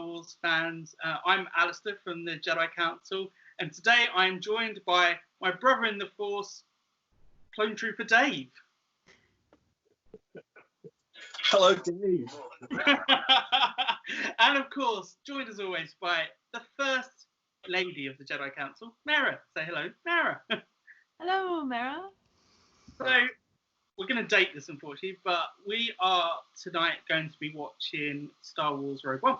Wars fans. I'm Alistair from the Jedi Council, and today I'm joined by my brother in the Force, Clone Trooper Dave. Hello, Dave. And of course, joined as always by the first lady of the Jedi Council, Mara. Say hello, Mara. Hello, Mara. So, we're going to date this, unfortunately, but we are tonight going to be watching Star Wars Rogue One.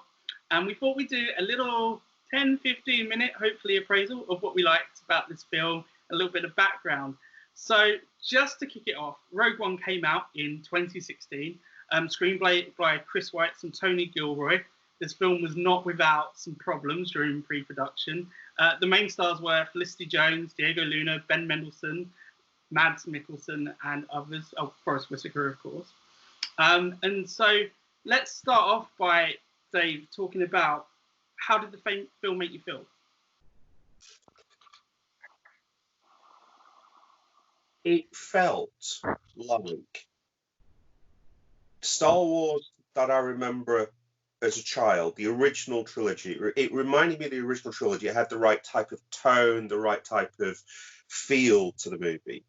And we thought we'd do a little 10-15 minute, hopefully, appraisal of what we liked about this film, a little bit of background. So, just to kick it off, Rogue One came out in 2016. Screenplay by Chris Weitz and Tony Gilroy. This film was not without some problems during pre-production. The main stars were Felicity Jones, Diego Luna, Ben Mendelsohn, Mads Mikkelsen, and others. Oh, Forrest Whitaker, of course. And so let's start off by, Dave, talking about how did the film make you feel? It felt like Star Wars that I remember as a child, the original trilogy. It reminded me of the original trilogy. It had the right type of tone, the right type of feel to the movie,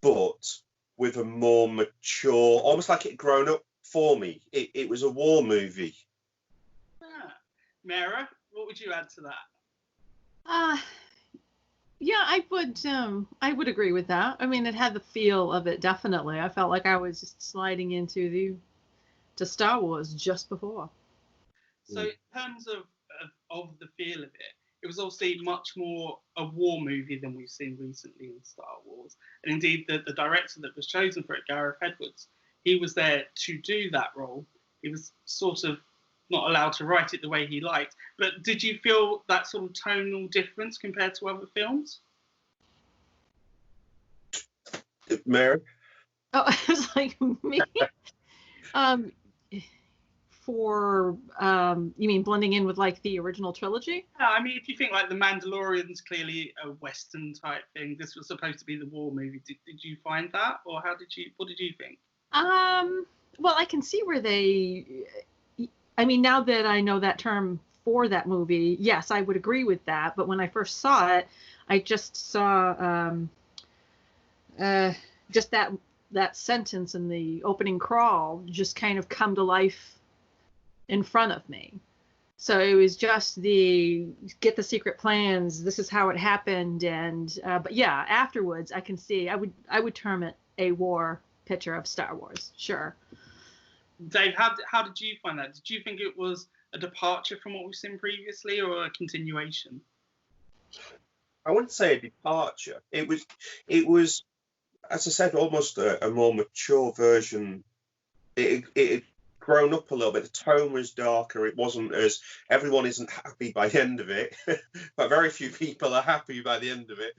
but with a more mature, almost like it had grown up for me. It was a war movie. Mara, what would you add to that? Yeah, I would agree with that. I mean, it had the feel of it, definitely. I felt like I was just sliding into Star Wars just before. So in terms of the feel of it, it was obviously much more a war movie than we've seen recently in Star Wars. And indeed, the director that was chosen for it, Gareth Edwards, he was there to do that role. He was sort of not allowed to write it the way he liked. But did you feel that sort of tonal difference compared to other films? Mary? Oh, it was like me. You mean blending in with like the original trilogy? Yeah, I mean, if you think like The Mandalorian's clearly a Western type thing, this was supposed to be the war movie. Did you find that, or what did you think? Well, I can see where I mean, now that I know that term for that movie, yes, I would agree with that. But when I first saw it, I just saw just that sentence in the opening crawl just kind of come to life in front of me. So it was just get the secret plans. This is how it happened. And but yeah, afterwards, I can see. I would term it a war picture of Star Wars. Sure. Dave, how did you find that? Did you think it was a departure from what we've seen previously, or a continuation? I wouldn't say a departure. It was, as I said, almost a more mature version. It had grown up a little bit. The tone was darker. It wasn't as, everyone isn't happy by the end of it, but very few people are happy by the end of it.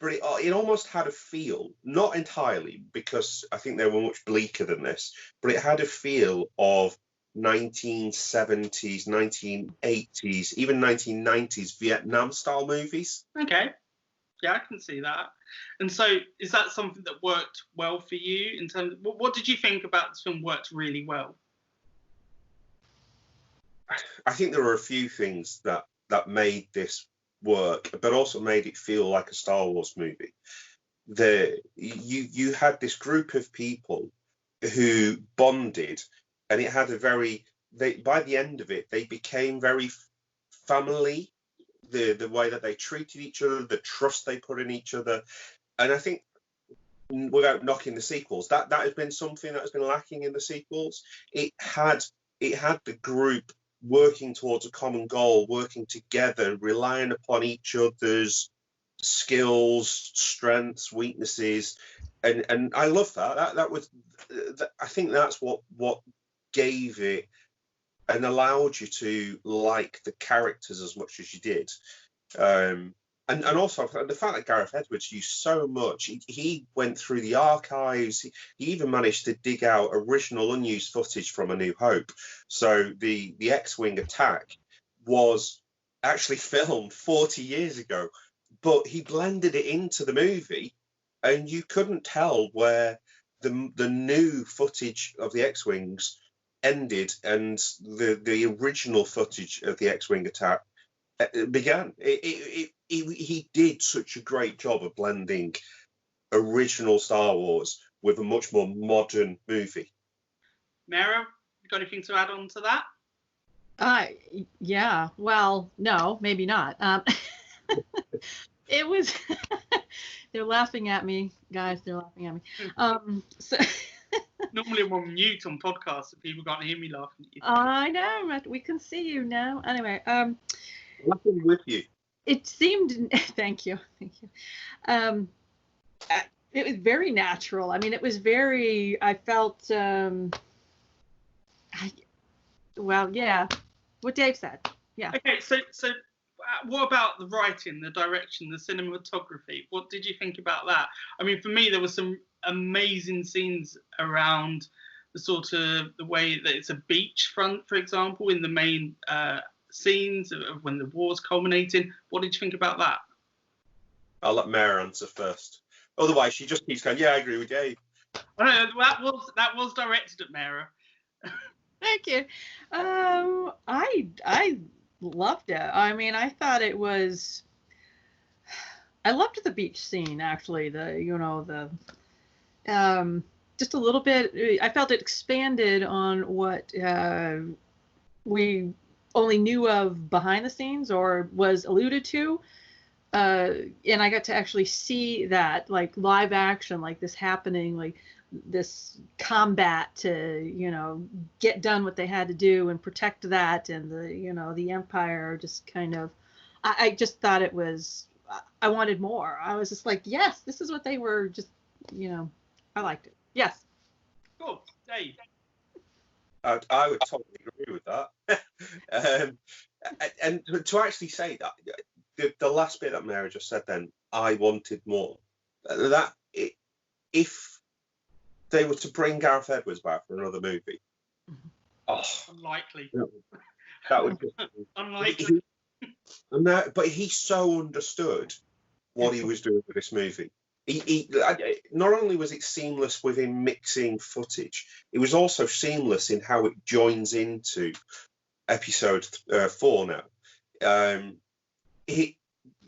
But it almost had a feel, not entirely, because I think they were much bleaker than this, but it had a feel of 1970s, 1980s, even 1990s Vietnam-style movies. Okay. Yeah, I can see that. And so is that something that worked well for you in terms of, what did you think about this film worked really well? I think there were a few things that made this work, but also made it feel like a Star Wars movie. You had this group of people who bonded, and it had by the end of it, they became very family. The way that they treated each other, the trust they put in each other, and I think, without knocking the sequels, that has been something that has been lacking in the sequels. It had the group working towards a common goal, working together, relying upon each other's skills, strengths, weaknesses, and I love that. That was, I think that's what gave it and allowed you to like the characters as much as you did. And also the fact that Gareth Edwards used so much, he went through the archives, he even managed to dig out original unused footage from A New Hope. So the X-Wing attack was actually filmed 40 years ago, but he blended it into the movie, and you couldn't tell where the new footage of the X-Wings ended and the original footage of the X-Wing attack began. He did such a great job of blending original Star Wars with a much more modern movie. Mara, you got anything to add on to that? Yeah. Well, no, maybe not. It was. They're laughing at me, guys. They're laughing at me. So. Normally I'm on mute on podcasts, so people can't hear me laughing at you. I know. We can see you now. Anyway. Laughing with you. It seemed. Thank you. It was very natural. I mean, it was very. I felt. Well, yeah. What Dave said. Yeah. Okay, so what about the writing, the direction, the cinematography? What did you think about that? I mean, for me, there were some amazing scenes around the way that it's a beachfront, for example, in the main scenes of when the war's culminating. What did you think about that? I'll let Mara answer first. Otherwise, she just keeps going, yeah, I agree with Dave. Oh, no, that was directed at Mara. Thank you. I loved it. I mean, I thought it was. I loved the beach scene actually. Just a little bit. I felt it expanded on what we only knew of behind the scenes or was alluded to. And I got to actually see that, like, live action, like this happening, like this combat to, get done what they had to do and protect that, and the Empire just kind of, I just thought it was, I wanted more. I was just like, yes, this is what they were just, I liked it. Yes. Cool. Dave. I would totally agree with that. And to actually say that, the last bit that Mary just said then, I wanted more. If they were to bring Gareth Edwards back for another movie, unlikely. That would be unlikely. But he so understood what he was doing with this movie. He not only was it seamless with him mixing footage, it was also seamless in how it joins into episode 4 now. He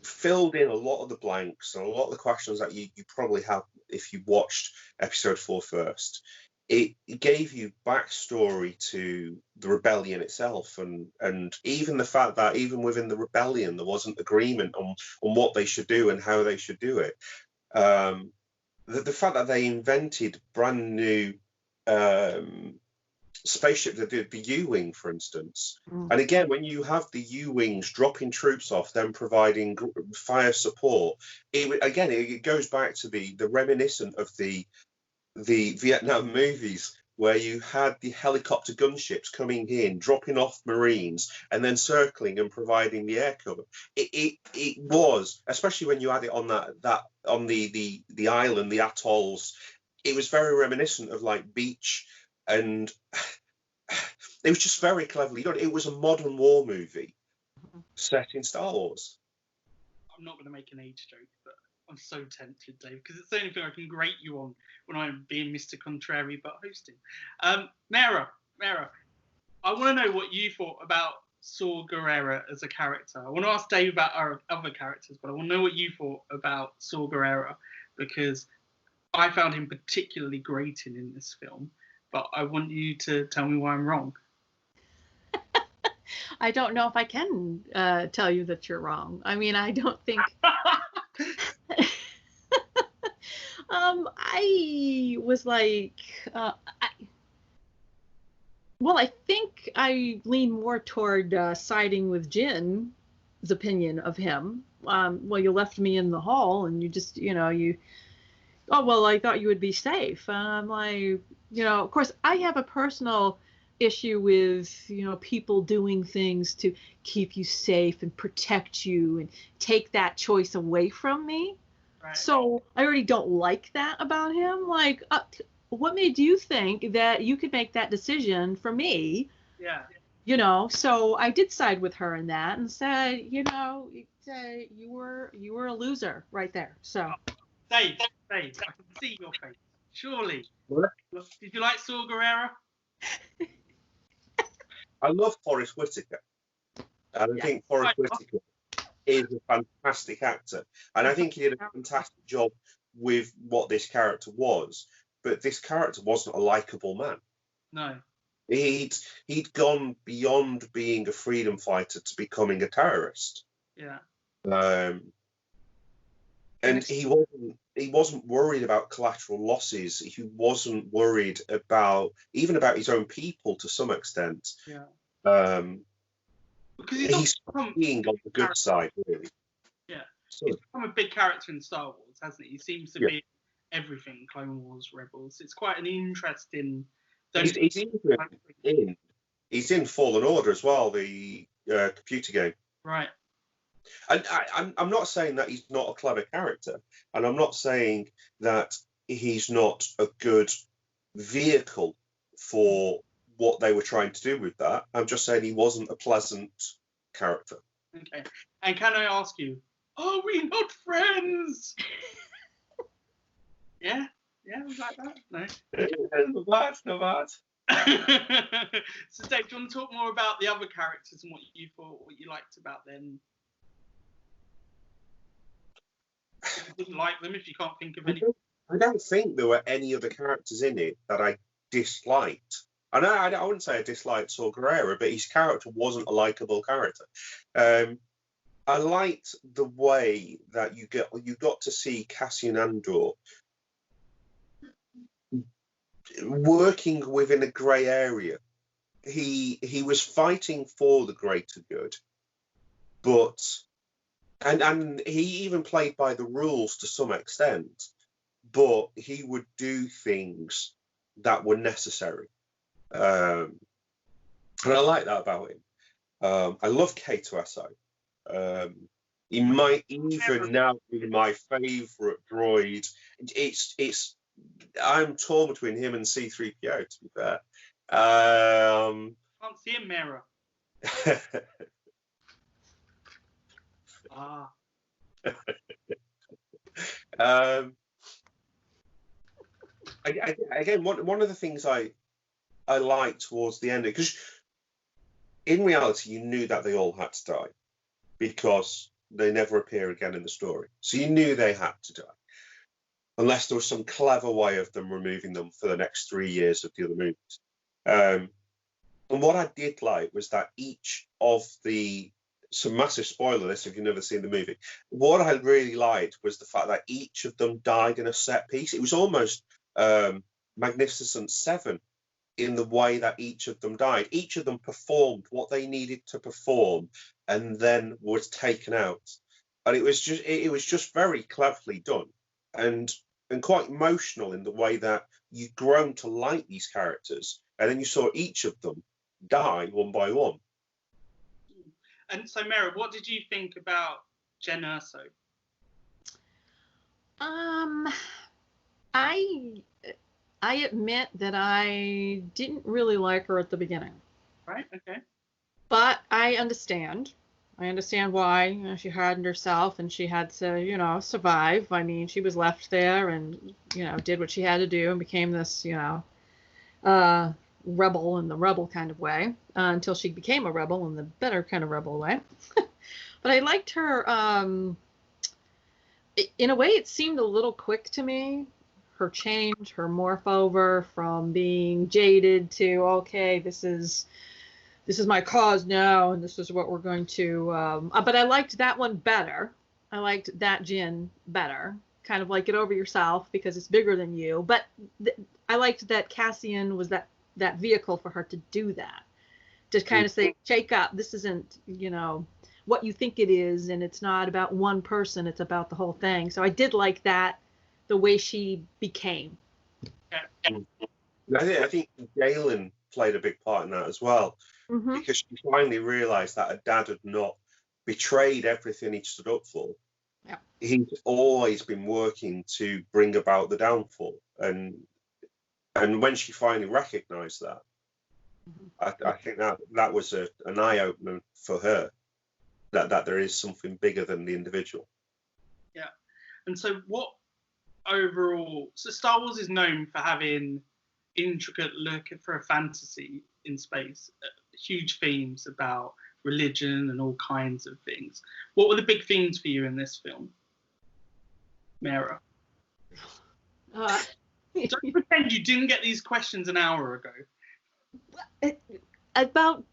filled in a lot of the blanks and a lot of the questions that you probably have if you watched episode 4 first. It gave you backstory to the rebellion itself, and even the fact that even within the rebellion there wasn't agreement on what they should do and how they should do it. The fact that they invented brand new spaceship, the U-Wing, for instance. And again, when you have the U-Wings dropping troops off, then providing fire support, it goes back to the reminiscent of the Vietnam movies, where you had the helicopter gunships coming in, dropping off Marines, and then circling and providing the air cover. It was, especially when you had it on that on the island, the atolls, it was very reminiscent of like beach, and it was just very cleverly done. It was a modern war movie set in Star Wars. I'm not going to make an age joke, but I'm so tempted, Dave, because it's the only thing I can grate you on when I'm being Mr. Contrary but hosting. Mara, I want to know what you thought about Saw Gerrera as a character. I want to ask Dave about our other characters, but I want to know what you thought about Saw Gerrera, because I found him particularly grating in this film, but I want you to tell me why I'm wrong. I don't know if I can tell you that you're wrong. I mean, I don't think... I was like... I think I lean more toward siding with Jin's opinion of him. You left me in the hall and you just, I thought you would be safe. And I'm like, of course, I have a personal issue with, people doing things to keep you safe and protect you and take that choice away from me. Right. So I already don't like that about him. Like, what made you think that you could make that decision for me? Yeah. So I did side with her in that and said, you were a loser right there. So. Dave, I can see your face. Surely. What? Did you like Saw Gerrera? I love Forrest Whitaker, and I think Forrest Whitaker is a fantastic actor, and I think he did a fantastic job with what this character was. But this character wasn't a likable man. No. He'd gone beyond being a freedom fighter to becoming a terrorist. Yeah. And he wasn't worried about collateral losses. He wasn't worried about his own people to some extent. Yeah. Because he's being on the good side, really. Yeah. He's become a big character in Star Wars, hasn't he? He seems to be everything, Clone Wars, Rebels. It's quite an interesting... He's in Fallen Order as well, the computer game. Right. And I'm not saying that he's not a clever character, and I'm not saying that he's not a good vehicle for what they were trying to do with that. I'm just saying he wasn't a pleasant character. Okay. And can I ask you, are we not friends? Yeah? Yeah, was like that? No? No bad. So, Dave, do you want to talk more about the other characters and what you thought, what you liked about them? If you didn't like them, if you can't think of any. I don't think there were any other characters in it that I disliked. And I wouldn't say I disliked Saw Gerrera, but his character wasn't a likable character. I liked the way that you got to see Cassian Andor working within a grey area. He was fighting for the greater good, but and he even played by the rules to some extent, but he would do things that were necessary. And I like that about him. I love K2SO. He might even now be my favourite droid. I'm torn between him and C-3PO, to be fair. Can't see a mirror. Again, one of the things I liked towards the end, because in reality you knew that they all had to die because they never appear again in the story. So you knew they had to die, unless there was some clever way of them removing them for the next 3 years of the other movies. And what I did like was that each of some massive spoiler list if you've never seen the movie, what I really liked was the fact that each of them died in a set piece. It was almost Magnificent Seven in the way that each of them died. Each of them performed what they needed to perform and then was taken out. And it was just very cleverly done and quite emotional in the way that you've grown to like these characters, and then you saw each of them die one by one. And so, Mara, what did you think about Jen Erso? I admit that I didn't really like her at the beginning. Right. Okay. But I understand. I understand why. She hardened herself and she had to, survive. I mean, she was left there and, did what she had to do and became this, rebel in the rebel kind of way until she became a rebel in the better kind of rebel way. But I liked her. In a way, it seemed a little quick to me. Her change, her morph over from being jaded to, okay, this is my cause now, and this is what we're going to. But I liked that one better. I liked that Jin better. Kind of like get over yourself because it's bigger than you. But I liked that Cassian was that vehicle for her to do that. To kind of say, shake up. This isn't, what you think it is, and it's not about one person. It's about the whole thing. So I did like that, the way she became. I think Galen played a big part in that as well. Mm-hmm. Because she finally realised that her dad had not betrayed everything he stood up for. Yeah. He'd always been working to bring about the downfall. And when she finally recognised that, mm-hmm. I think that was an eye-opener for her, that there is something bigger than the individual. Yeah. And so so Star Wars is known for having intricate look for a fantasy in space. huge themes about religion and all kinds of things. What were the big themes for you in this film, Mara? Don't pretend you didn't get these questions an hour ago. About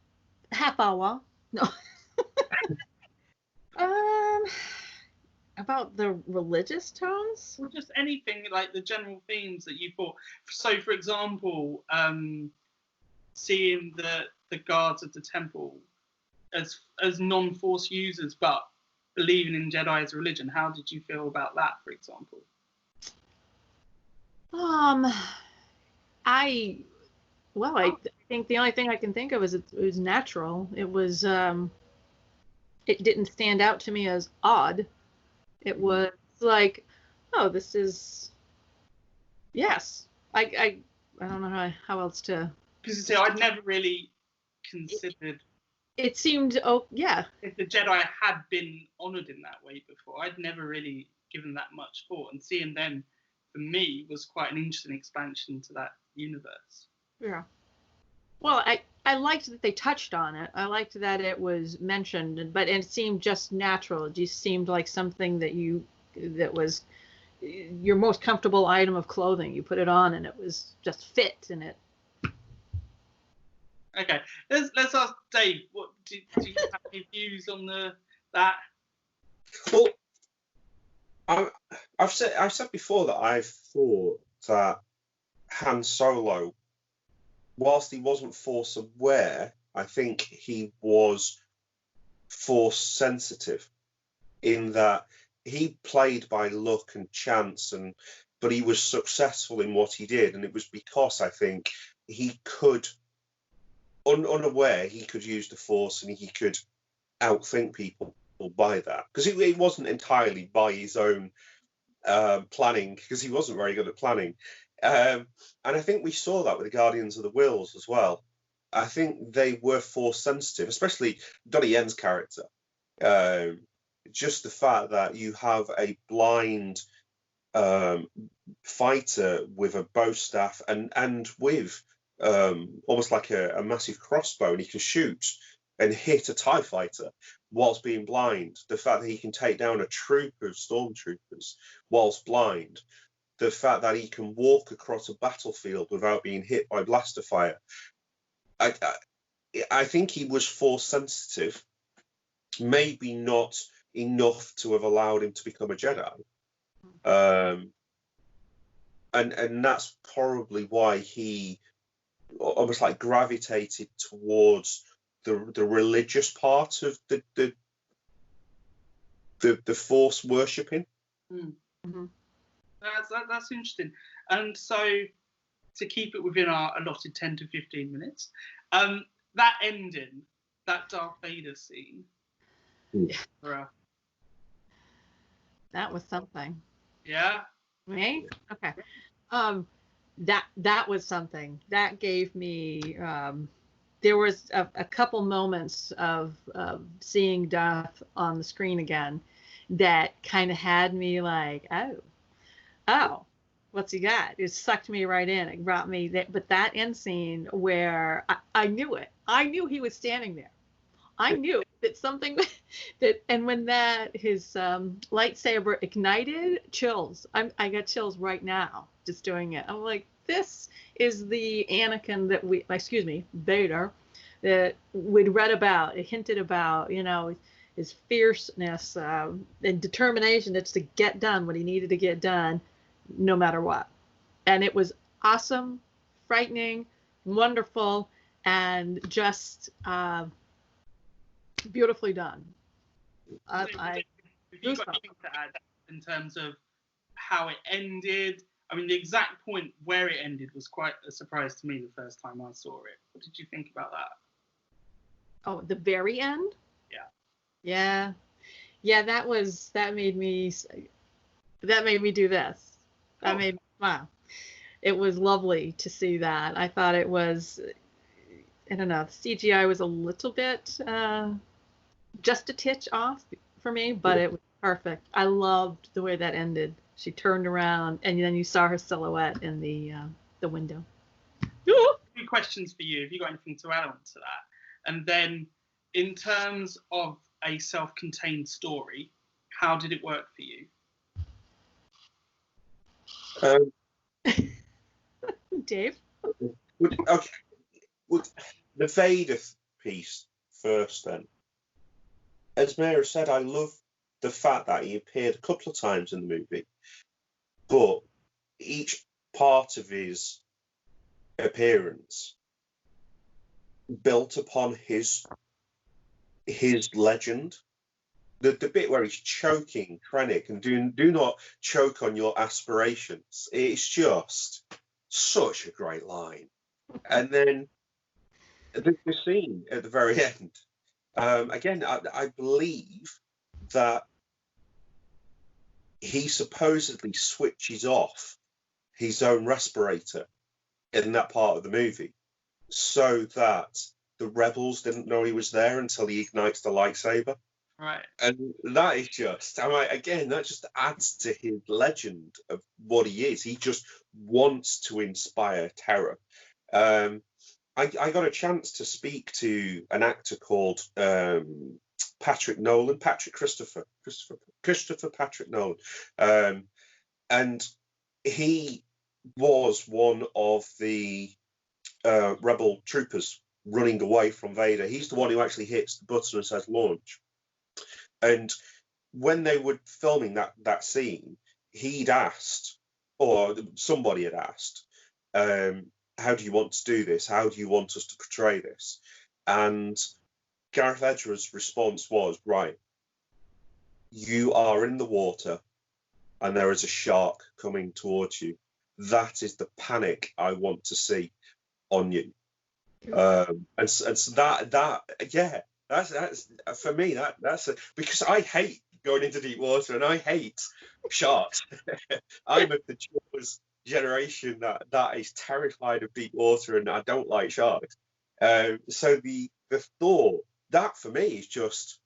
half hour. No. About the religious tones? Or just anything, like the general themes that you thought. So, for example, seeing the guards of the temple as non-Force users, but believing in Jedi as a religion. How did you feel about that, for example? I think the only thing I can think of is it was natural. It was, it didn't stand out to me as odd. It was like, oh, this is, yes. I don't know how else to. Because you see, I'd never really considered. It seemed, oh yeah. If the Jedi had been honoured in that way before, I'd never really given that much thought. And seeing them, for me, was quite an interesting expansion to that universe. Yeah. Well, I liked that they touched on it. I liked that it was mentioned, but it seemed just natural. It just seemed like something that was your most comfortable item of clothing. You put it on and it was just fit in it. Okay, let's ask Dave. What do you have any views on that? Well, I've said before that I thought that Han Solo, whilst he wasn't Force aware, I think he was Force sensitive, in that he played by luck and chance, but he was successful in what he did, and it was because I think he could, unaware, he could use the Force and he could outthink people by that, because it wasn't entirely by his own planning, because he wasn't very good at planning. And I think we saw that with the Guardians of the Whills as well. I think they were Force sensitive, especially Donnie Yen's character. Just the fact that you have a blind fighter with a bow staff and with almost like a massive crossbow, and he can shoot and hit a TIE fighter whilst being blind. The fact that he can take down a troop of stormtroopers whilst blind. The fact that he can walk across a battlefield without being hit by blaster fire. I think he was Force sensitive, maybe not enough to have allowed him to become a Jedi. And that's probably why he almost like gravitated towards the religious part of the Force worshipping. Mm-hmm. That's interesting. And so, to keep it within our allotted 10 to 15 minutes, that ending, that Darth Vader scene. Yeah. That was something. Yeah. Me? Okay. That was something. That gave me. There was a couple moments of seeing Darth on the screen again that kind of had me like, oh, what's he got? It sucked me right in. It brought me that. But that end scene where I knew it. I knew he was standing there. I knew that something that, and when his lightsaber ignited, chills. I got chills right now just doing it. I'm like, this is the Anakin that Vader, that we'd read about, hinted about, his fierceness and determination that's to get done what he needed to get done, no matter what. And it was awesome, frightening, wonderful, and just beautifully done. Have you got anything to add in terms of how it ended? I mean, the exact point where it ended was quite a surprise to me the first time I saw it. What did you think about that? Oh, the very end? Yeah. Yeah, that made me do this. That made me smile. It was lovely to see that. I thought it was, I don't know, the CGI was a little bit, just a titch off for me, but it was perfect. I loved the way that ended. She turned around, and then you saw her silhouette in the window. A few questions for you. Have you got anything to add on to that? And then, in terms of a self-contained story, how did it work for you? Dave? The Vader piece first then. As Mary said, I love the fact that he appeared a couple of times in the movie, but each part of his appearance built upon his legend. The bit where he's choking Krennic and do not choke on your aspirations. It's just such a great line. And then the scene at the very end. Again, I believe that he supposedly switches off his own respirator in that part of the movie so that the rebels didn't know he was there until he ignites the lightsaber. Right. And that is just, again, that just adds to his legend of what he is. He just wants to inspire terror. I got a chance to speak to an actor called Christopher Patrick Nolan. And he was one of the rebel troopers running away from Vader. He's the one who actually hits the button and says launch. And when they were filming that scene, he'd asked, or somebody had asked, how do you want to do this? How do you want us to portray this? And Gareth Edgeworth's response was, right, you are in the water and there is a shark coming towards you. That is the panic I want to see on you. And so that's for me, that's because I hate going into deep water and I hate sharks. I'm of the Jaws generation that is terrified of deep water and I don't like sharks. So the thought that for me is just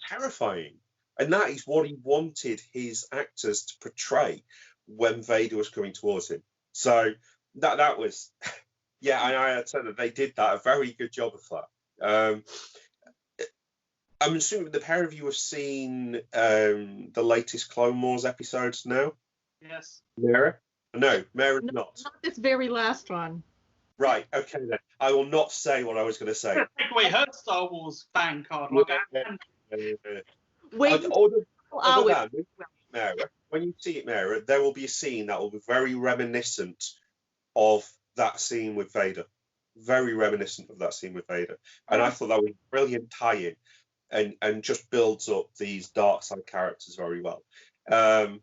terrifying, and that is what he wanted his actors to portray when Vader was coming towards him. So that was yeah, and I had said that they did a very good job of that. I'm assuming the pair of you have seen the latest Clone Wars episodes now? Yes. Mara? No, Mara not. Not this very last one. Right, okay then. I will not say what I was going to say. Take away her Star Wars fan card. Wait. Mara, when you see it, Mara, there will be a scene that will be very reminiscent of that scene with Vader. Very reminiscent of that scene with Vader. And I thought that was a brilliant tie-in. And just builds up these dark side characters very well. And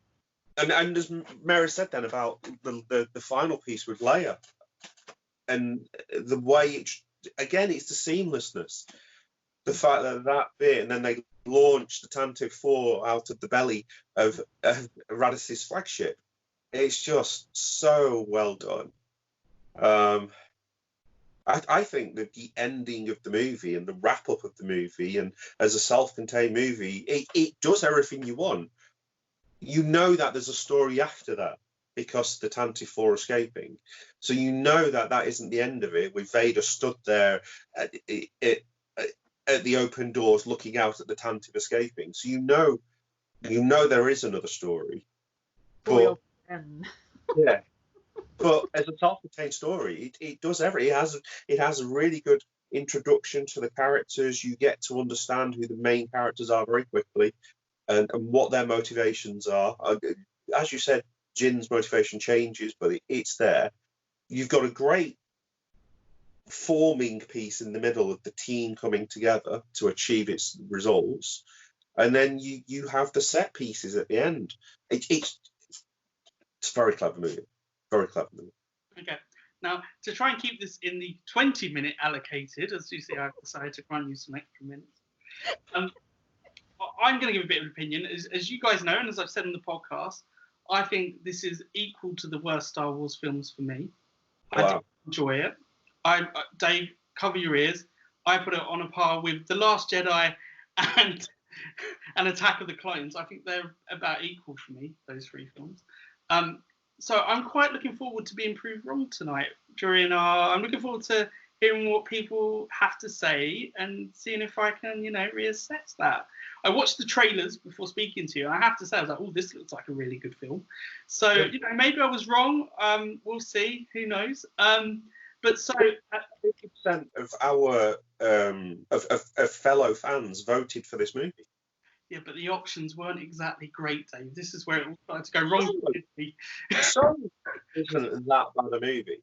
as Mary said then about the final piece with Leia, and the way it's the seamlessness, the fact that bit, and then they launched the Tantive 4 out of the belly of Radis's flagship. It's just so well done. I think that the ending of the movie and the wrap-up of the movie, and as a self-contained movie, it does everything you want. You know that there's a story after that because the Tantive 4 escaping. So you know that isn't the end of it, with Vader stood there at the open doors looking out at the Tantive escaping. So you know there is another story. But, yeah. But as a self-contained story, it does everything. It has a really good introduction to the characters. You get to understand who the main characters are very quickly, and what their motivations are. As you said, Jin's motivation changes, but it's there. You've got a great forming piece in the middle of the team coming together to achieve its results, and then you have the set pieces at the end. It's a very clever movie. Very clever movie. Okay. Now, to try and keep this in the 20-minute allocated, as you see, I've decided to run you some extra minutes. I'm going to give a bit of an opinion. As you guys know, and as I've said in the podcast, I think this is equal to the worst Star Wars films for me. Wow. I did enjoy it. Dave, cover your ears. I put it on a par with The Last Jedi and Attack of the Clones. I think they're about equal for me, those three films. So I'm quite looking forward to being proved wrong tonight. I'm looking forward to hearing what people have to say and seeing if I can, reassess that. I watched the trailers before speaking to you, and I have to say, I was like, oh, this looks like a really good film. So, maybe I was wrong. We'll see. Who knows? But so 50% of our of fellow fans voted for this movie. Yeah, but the options weren't exactly great, Dave. This is where it all started to go wrong. So isn't that bad a movie?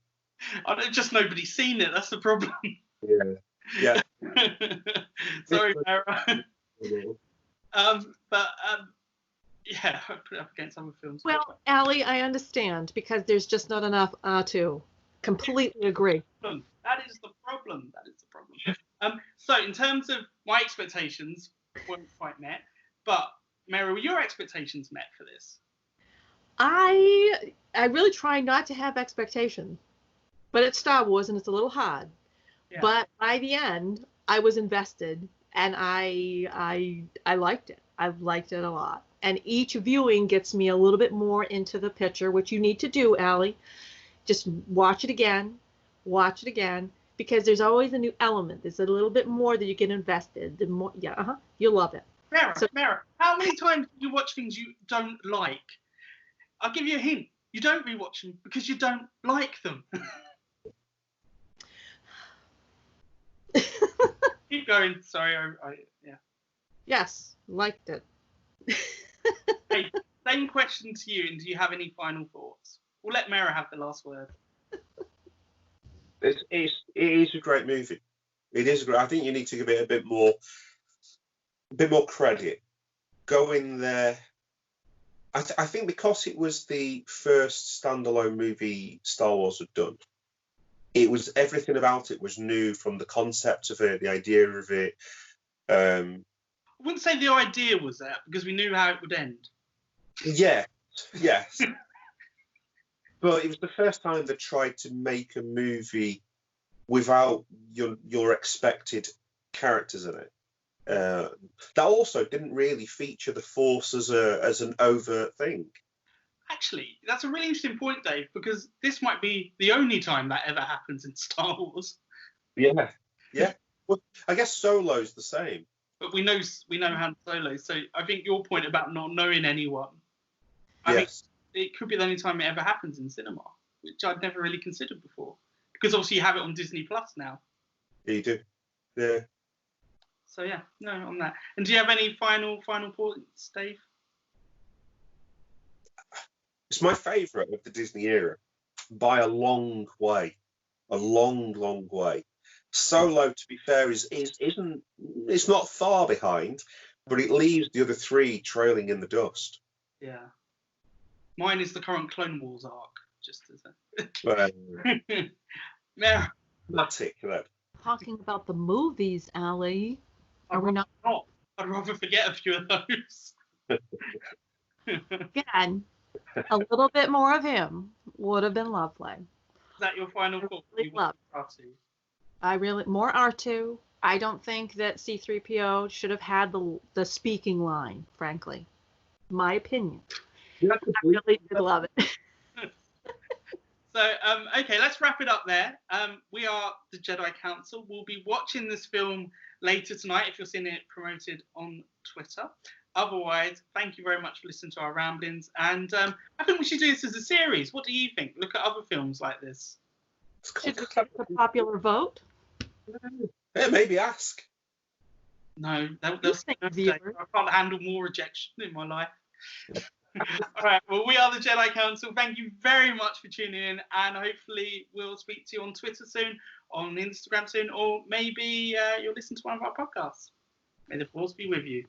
I don't, just nobody's seen it. That's the problem. Yeah. Sorry, Mara. Yeah, I put it up against other films. Well, Ali, I understand because there's just not enough R2. Completely agree. That is the problem. So in terms of my expectations, weren't quite met. But Mary, were your expectations met for this? I really try not to have expectations, but it's Star Wars and it's a little hard. Yeah. But by the end, I was invested and I liked it. I've liked it a lot. And each viewing gets me a little bit more into the picture, which you need to do, Allie. Just watch it again, because there's always a new element. There's a little bit more that you get invested. The more, you'll love it. Mara, how many times do you watch things you don't like? I'll give you a hint. You don't rewatch them because you don't like them. Keep going. Sorry, yeah. Yes, liked it. Hey, same question to you, and do you have any final thoughts? We'll let Mara have the last word. It is a great movie. It is great. I think you need to give it a bit more credit. Go in there. I think because it was the first standalone movie Star Wars had done, it was everything about it was new, from the concept of it, the idea of it. I wouldn't say the idea was that because we knew how it would end. Yeah, yes. But it was the first time they tried to make a movie without your expected characters in it. That also didn't really feature the Force as an overt thing. Actually, that's a really interesting point, Dave, because this might be the only time that ever happens in Star Wars. Yeah. Well, I guess Solo's the same. But we know Han Solo, so I think your point about not knowing anyone, I think it could be the only time it ever happens in cinema, which I'd never really considered before. Because obviously you have it on Disney Plus now. Yeah, you do. Yeah. So yeah, no, on that. And do you have any final points, Dave? It's my favourite of the Disney era by a long way. A long, long way. Solo, to be fair, it's not far behind, but it leaves the other three trailing in the dust. Yeah. Mine is the current Clone Wars arc, just as a... Yeah. Dramatic, that. Talking about the movies, Ali. Are we not? I'd rather forget a few of those. Again, a little bit more of him would have been lovely. Is that your final thought? More R2. I don't think that C-3PO should have had the speaking line, frankly. My opinion. I really did love it. So, okay, let's wrap it up there. We are the Jedi Council. We'll be watching this film later tonight if you're seeing it promoted on Twitter. Otherwise, thank you very much for listening to our ramblings. And I think we should do this as a series. What do you think? Look at other films like this. Should we get a popular vote? Yeah, maybe ask. No, I can't handle more rejection in my life. All right, well, we are the Jedi Council. Thank you very much for tuning in, and hopefully we'll speak to you on Twitter soon, on Instagram soon, or maybe you'll listen to one of our podcasts. May the Force be with you.